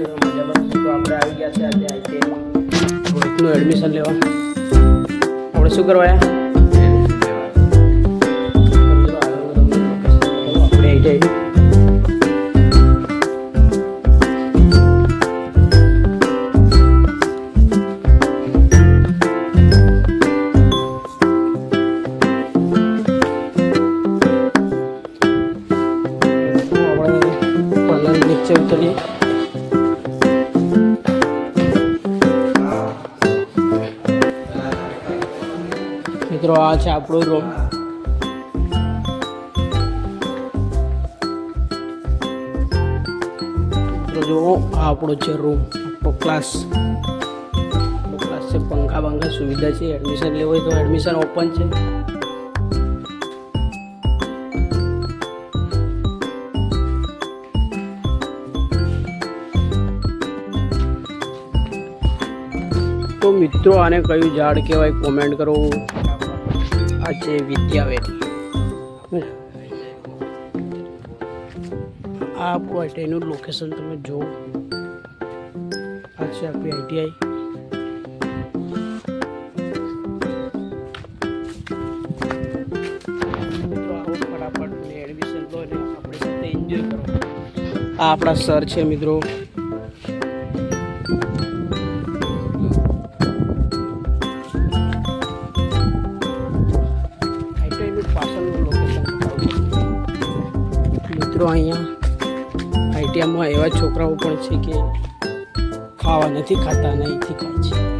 છો? મજામાં છો? તો આપણે આવી ગયા છે આજે આઈટીઆઈનું રોહિતનું એડમિશન લેવા. આપણે શું કરવા આવ્યા? આપણે આઈટીઆઈનું નીચે ઉતરીએ. મિત્રો આ છે આપણો રૂમ. મિત્રો જો આ આપણો છે રૂમ, આપણો ક્લાસ છે. પંખા બંખા સુવિધા છે. એડમિશન લેવું હોય તો એડમિશન ઓપન છે. તો મિત્રો આને કયું ઝાડ કહેવાય કોમેન્ટ કરો. આ છે વિદ્યાવેલી. આ આપણું આઈટીઆઈનું લોકેશન તમે જુઓ. આ છે આપણી આઈટીઆઈ. તો આવો ફટાફટ એડમિશન લો અને આપણી સાથે એન્જોય કરો. આ આપણા સર છે મિત્રો. મિત્રો અહીંયા આઈટીઆઈમાં એવા છોકરાઓ પણ છે કે ખાવા નથી ખાતા અને અહીંથી ખાય છે.